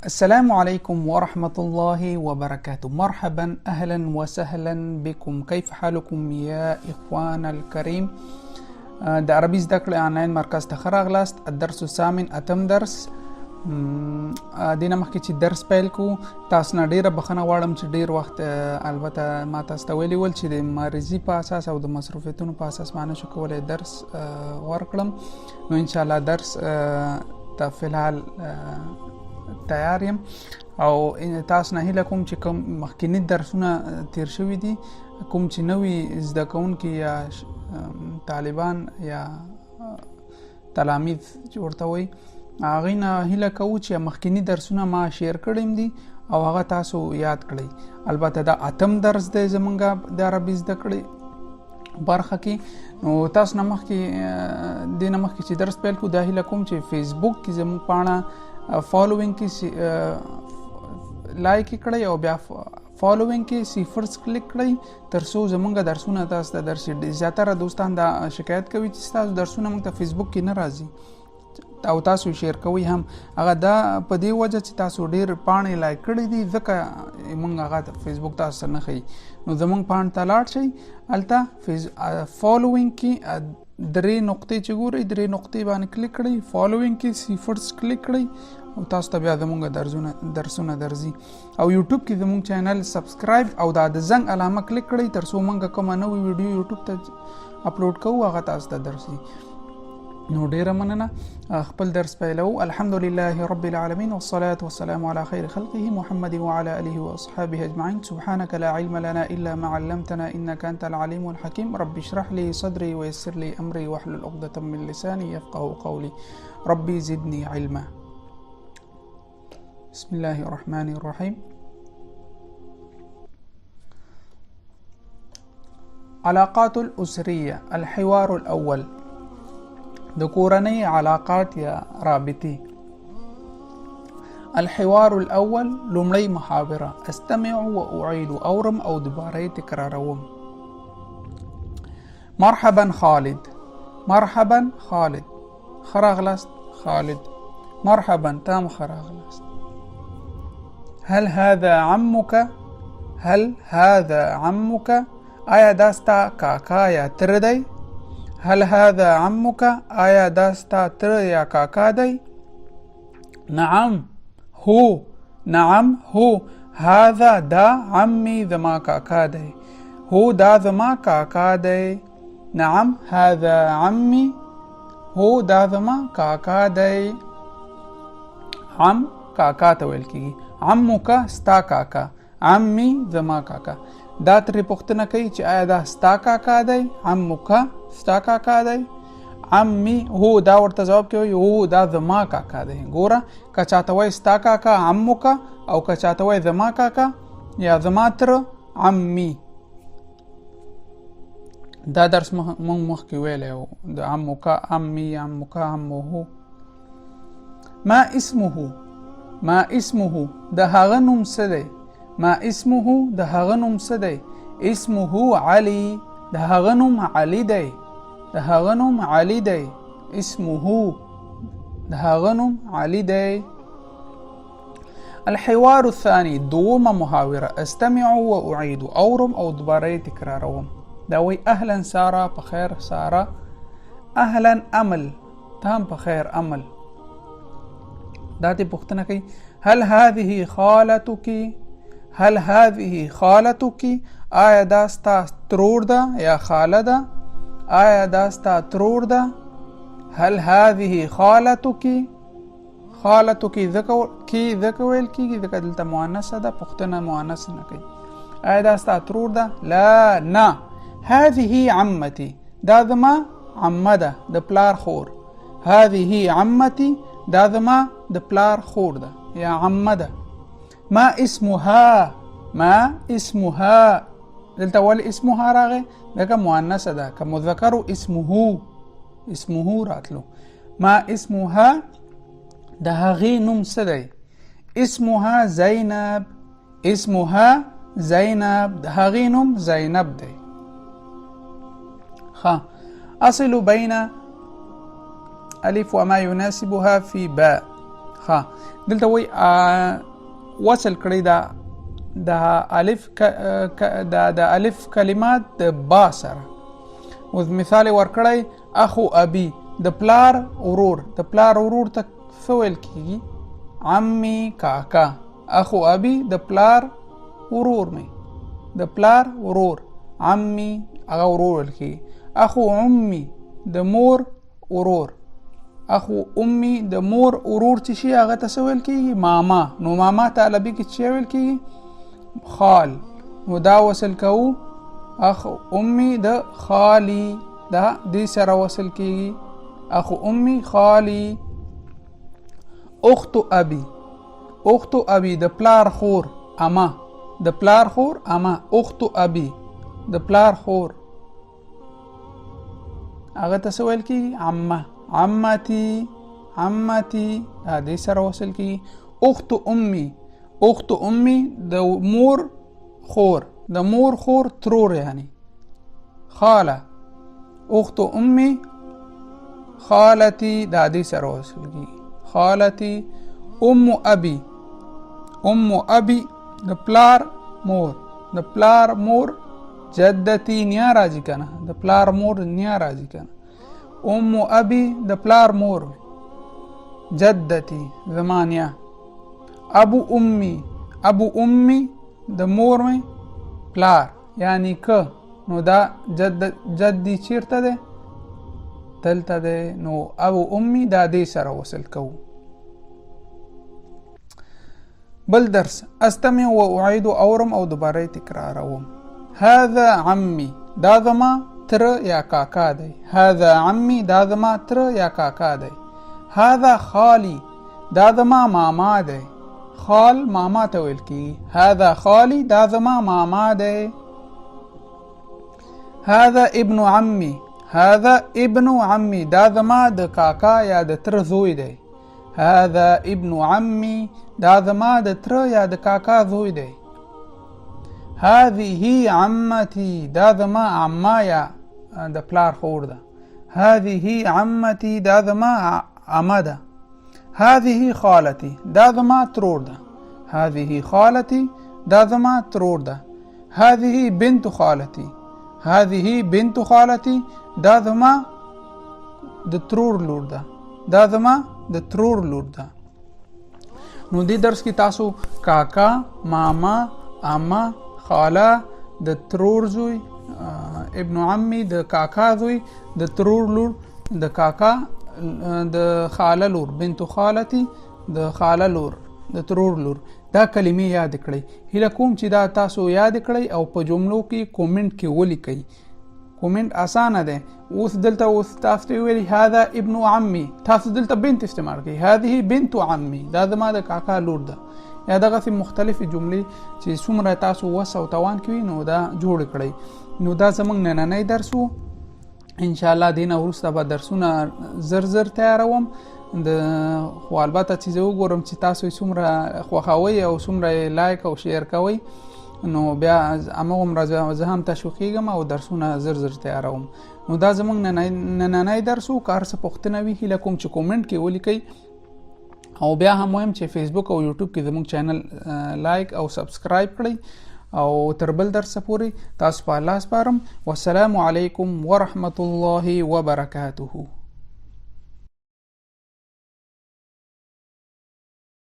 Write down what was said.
السلام عليكم ورحمة الله وبركاته. مرحبا، أهلا وسهلا بكم. كيف حالكم يا إخوان الكريم؟ د عربي زده کړې آنلاین مرکز ته راغلاست. الدرس الثامن، اتم درس. دینه مخکې چې درس پیل کو تاسو نه ډیره بخښنه غواړم چې ډیر وخت البته ما تاسو ته ویلي ول چې د مریضي په اساس او د مصروفیتونو په اساس ما نشو کولی درس ورکړم. نو ان شاء الله درس ته فلحال تیار یم او تاسو نه هیله کوم چې کوم مخکینی درسونه تیر شوي دي، کوم چې نوي زده کوونکي یا طالبان یا تلاميذ چې ورته وایي هغوی نه هیله کوو چې مخکینی درسونه ما شیر کړیم دي او هغه تاسو یاد کړئ. البته دا اتم درس دی زمونږ د عربي زده کړې برخه کې. نو تاسو نه مخکې دې نه مخکې چې درس پیل کړو دا هیله کوم چې فیسبوک کې زموږ پاڼه فالوینګ کې لایک کړئ او بیا فالوینګ کې فرست کلیک کړئ تر څو زمونږ درسونه تاسو ته درشي. زیاتره دوستان دا شکایت کوي چې تاسو درسونه موږ ته فیسبوک کې نه راځي او تاسو شیر کوئ هم. هغه دا په دې وجه چې تاسو ډیر پاڼې لایک کړي دي ځکه موږ هغه فیسبوک تاسو نه ښیي. نو زمونږ پاڼې ته لاړ شئ، هلته فالوینګ کې درې نقطې چې ګورئ درې نقطې باندې کلیک کړئ، فالوینګ کې فرست کلیک کړئ او تاسو ته بیا زمونږ درسونه درځي. او یوټیوب کې زمونږ چینل سبسکرایب او دا د زنګ علامه کلیک کړئ تر څو موږ کومه نوې ویډیو یوټیوب ته اپلوډ کوو هغه تاسو ته درځي. نو ډیره مننه. خپل درس پیلو. الحمدلله رب العالمين والصلاة والسلام على خير خلقه محمد وعلى آله وأصحابه أجمعين. سبحانك لا علم لنا إلا ما علمتنا إنك أنت العليم الحكيم. رب اشرح لي صدري ويسر لي أمري واحلل عقدة من لساني يفقه قولي. ربي زدني علما. بسم الله الرحمن الرحيم. علاقات الأسرية. الحوار الأول، د کورنۍ علاقات یا رابطي. الحوار الاول، لومړی محاوره. استمع و اعيد، اورم او دوباره تکراروم. مرحبا خالد. مرحبا خالد، خراغلست خالد. مرحبا تام خراغلست. هل هذا عمك؟ هل هذا عمك؟ آیا داستا کاکا یا تر دی؟ هل هذا عمك؟ آیا داستا تر یا کاکا دی؟ نعم هو. نعم هو. هذا دا عمي زما کاکا دی. هو دا زما کاکا دی. نعم هذا عمي. هو دا زما کاکا دی. عم کاکا ته ویل کیږي. عمک ستا کاکا، عمي زما کاکا. دا ترې پوښتنه کوي چې آیا دا ستا کاکا دی؟ عمک ستا کاکا دی. عمي هو دا ورته جواب کوي هو دا زما کاکا دی. ګوره که چاته وایي ستا کاکا عمک او که چاته وایي زما کاکا یا زما تر عمي. دا درس مونږ مخکې ویلی و د عمک عمي عمک عمه. ما اسمه؟ ما اسمه د هغه نوم څه دی؟ ما اسمه د هغه نوم څه دی؟ اسمه علي د هغه نوم علي دی. د هغه نوم علي دی. اسمه د هغه نوم علي دی. الحوار الثاني، دومه محاوره. استمع و اعيد، اورم او دوباره تکراروم. دا وی اهلا سارا، په خیر سارا. اهلا امل، تام په خیر امل. دا ته پوښتنه کوي هل هذه خالتك؟ هل هذه خالتك؟ آیا دا ستا ترور ده یا خاله ده؟ آیا دا ستا ترور ده؟ هل هذه خالتك؟ خالتك ذکر ویل کیږي ځکه دلته مؤنثه ده، پوښتنه مؤنث نه کوي. آیا دا ستا ترور ده؟ لا نه. هذه عمتي، دا زما عمه ده د پلار خور. هذه عمتي، دا زما د پلار خور ده یا عمه ده. ما اسمها؟ ما اسمها، دلته ولې اسمها راغی؟ ځکه مؤنثه ده. که مذکر اسمه، اسمه راتلو. ما اسمها د هغې نوم څه دی؟ اسمها زینب. اسمها زینب، د هغې نوم زینب دی. أصل بين ألف وما يناسبها في باء. ها دلته وای وصل کړی د الف کلمات د با سره. اوس مثال ورکړی اخو ابي د پلار ورور، د پلار ورور ته څه ویل کیږي؟ عمي کاکا. اخو ابي د پلار ورور می، د پلار ورور، عمي هغه ورور ویل کیږي. اخو امي د مور ورور، اخو امي د مور ورور چې شي هغه ته څه ویل کیږي؟ ماما. نو ماما ته عربي کې څه ویل کیږي؟ خال. نو دا وصل کوو اخو امي د خالي، دا دې سره وصل کیږي اخو امي خالي. اخت ابي، اخت ابي د پلار خور اما، د پلار خور اما. اخت ابي د پلار خور هغه ته څه ویل کیږي؟ عمه. عمتي، عمتي دا دې سره وصل کیږي. اخت امي، اخت امي د مور خور، د مور خور ترور یعنی خاله. اخت امي خالتي دا دې سره وصل کیږي خالتي. ام ابي، ام ابي د پلار مور، د پلار مور جدتي نیا راځي کنه، د پلار مور نیا راځي کنه. ام ابي د پلار مور، جدتي زمانیا. ابو امي، ابو امي د مور می پلار یعنی که. نو دا جدي چیرته ده؟ دلته ده. نو ابو امي دا دې سره وصل کوو. بل درس استمع و اعيد اورم او دوباره تکراروم. هذا عمي دا زما تر یا کاکا دی. هذا عمي دا زما تر یا کاکا دی. هذا خالي دا زما ماما دی. خال ماما ته ویل کیږي. هذا خالي دا زما ماما دی. هذا ابن عمي، هذا ابن عمي دا زما د کاکا یا د تر زوی دی. هذا ابن عمي دا زما د تر یا د کاکا زوی دی. هذه عمتي دا زما عما یا د پلار خور ده. هذه عمتي دا زما عمه ده. هذه خالتي دا زما ترور ده. هذه خالتي دا زما ترور ده. هذه بنت خالتي، هذه بنت خالتي دا زما د ترور لور ده. دا زما د ترور لور ده. نو دې درس کې تاسو کاکا، ماما، عمه، خاله، د ترور زوی، ابن عمي د کاکا زوی، د ترور لور، د کاکا د خاله لور، بنت خالتي د خاله لور، د ترور لور، دا کلمې یاد کړئ. هیله کوم چې دا تاسو یاد کړئ او په جملو کې کومنټ کې ولیکئ. کومنټ اسانه ده. اوس دلته اوس تاسو ویلي هذا ابن عمي، تاسو دلته بنت استعمال کړئ. هذه بنت عمي دا زما د کاکا لور ده. یا دغه مختلفې جملې چې څومره تاسو وس او توان کوي نو دا جوړ کړئ. نو دا زمونږ نننی درس و. ان شاء الله دینه وروسته به درسونه زر تیاروم. خو البته چې زه وګورم چې تاسو څومره خوښوئ او څومره لایک او شیر کوئ نو بیا هماغومره زه هم تشویقیږم او درسونه زر تیاروم. نو دا زمونږ نننی درس و. که هر څه پوښتنه وي هیله کوم چې کومنټ کې ولیکئ. او بیا هم وایم چې فیسبوک او یوټیوب کې زموږ چینل لایک او سبسکرایب کړئ. او تر بل درس پورې تاسو په الله سپارم. والسلام علیکم ورحمة الله وبرکاته.